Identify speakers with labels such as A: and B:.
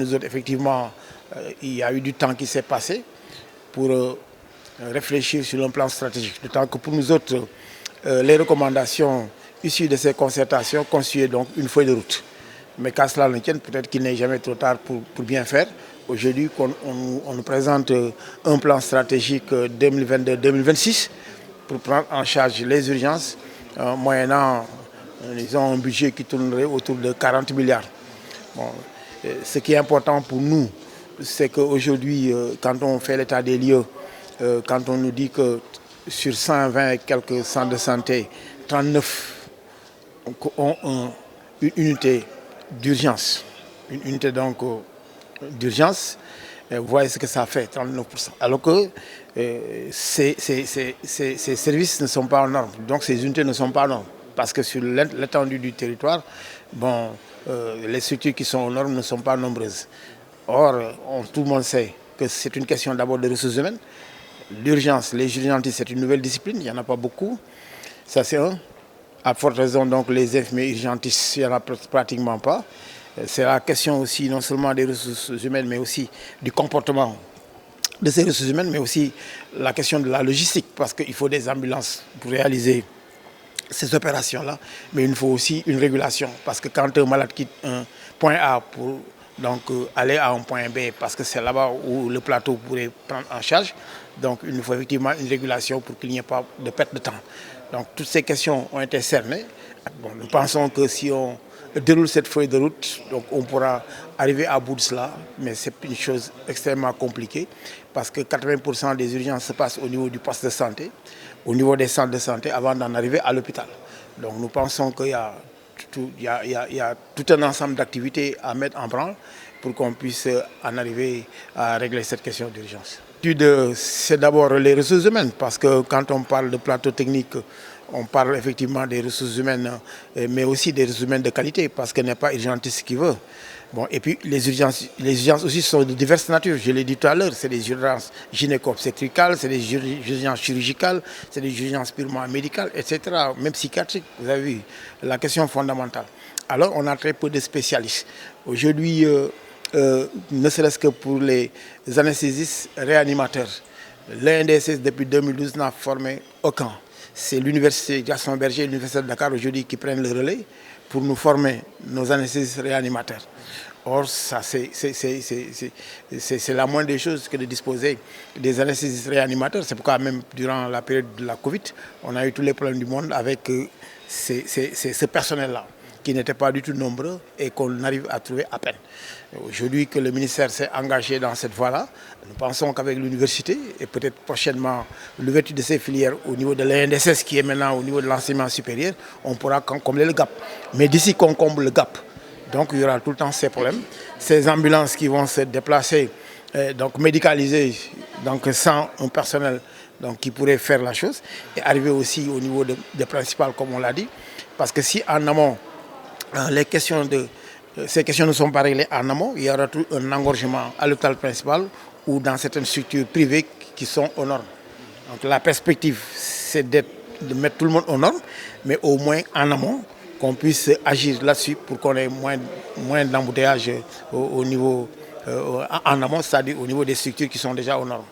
A: nous autres, effectivement, il y a eu du temps qui s'est passé pour réfléchir sur un plan stratégique. D'autant que pour nous autres, les recommandations issues de ces concertations constituaient donc une feuille de route. Mais qu'à cela ne tienne, peut-être qu'il n'est jamais trop tard pour bien faire. Aujourd'hui, on nous présente un plan stratégique 2022-2026 pour prendre en charge les urgences, moyennant disons, un budget qui tournerait autour de 40 milliards. Bon, ce qui est important pour nous, c'est qu'aujourd'hui, quand on fait l'état des lieux, quand on nous dit que sur 120 et quelques centres de santé, 39 ont une unité d'urgence. Une unité donc d'urgence, vous voyez ce que ça fait, 39%. Alors que ces services ne sont pas en norme, donc ces unités ne sont pas en norme. Parce que sur l'étendue du territoire, bon, les structures qui sont aux normes ne sont pas nombreuses. Or, tout le monde sait que c'est une question d'abord de ressources humaines. L'urgence, les urgentistes, c'est une nouvelle discipline, il n'y en a pas beaucoup. Ça, c'est un. À forte raison, donc, les infirmiers urgentistes, il n'y en a pratiquement pas. C'est la question aussi non seulement des ressources humaines, mais aussi du comportement de ces ressources humaines, mais aussi la question de la logistique, parce qu'il faut des ambulances pour réaliser ces opérations-là, mais il faut aussi une régulation, parce que quand un malade quitte un point A pour donc, aller à un point B, parce que c'est là-bas où le plateau pourrait prendre en charge, donc il nous faut effectivement une régulation pour qu'il n'y ait pas de perte de temps. Donc toutes ces questions ont été cernées. Bon, nous pensons que si on déroule cette feuille de route, donc on pourra arriver à bout de cela, mais c'est une chose extrêmement compliquée, parce que 80% des urgences se passent au niveau du poste de santé, au niveau des centres de santé, avant d'en arriver à l'hôpital. Donc nous pensons qu'il y a tout un ensemble d'activités à mettre en branle pour qu'on puisse en arriver à régler cette question d'urgence. C'est d'abord les ressources humaines, parce que quand on parle de plateau technique, on parle effectivement des ressources humaines, mais aussi des ressources humaines de qualité, parce qu'il n'est pas urgentiste qui veut. Bon, et puis les urgences aussi sont de diverses natures, je l'ai dit tout à l'heure, c'est des urgences gynéco-obstétricales, c'est des urgences chirurgicales, c'est des urgences purement médicales, etc., même psychiatriques, vous avez vu, la question fondamentale. Alors on a très peu de spécialistes. Aujourd'hui, ne serait-ce que pour les anesthésistes réanimateurs, l'INDSS depuis 2012 n'a formé aucun. C'est l'université Gaston Berger et l'université de Dakar aujourd'hui qui prennent le relais pour nous former nos anesthésistes réanimateurs. Or, ça, c'est la moindre des choses que de disposer des anesthésistes réanimateurs. C'est pourquoi même durant la période de la Covid, on a eu tous les problèmes du monde avec ce personnel-là, qui n'était pas du tout nombreux et qu'on arrive à trouver à peine. Aujourd'hui que le ministère s'est engagé dans cette voie-là, nous pensons qu'avec l'université et peut-être prochainement l'ouverture de ces filières au niveau de l'INDSS qui est maintenant au niveau de l'enseignement supérieur, on pourra combler le gap. Mais d'ici qu'on comble le gap, donc il y aura tout le temps ces problèmes. Ces ambulances qui vont se déplacer, donc médicalisées, donc sans un personnel donc, qui pourrait faire la chose, et arriver aussi au niveau des principales, comme on l'a dit. Parce que si en amont, ces questions ne sont pas réglées en amont, il y aura tout un engorgement à l'hôpital principal ou dans certaines structures privées qui sont aux normes. Donc la perspective, c'est de mettre tout le monde aux normes, mais au moins en amont, qu'on puisse agir là-dessus pour qu'on ait moins d'embouteillage au niveau en amont, c'est-à-dire au niveau des structures qui sont déjà aux normes.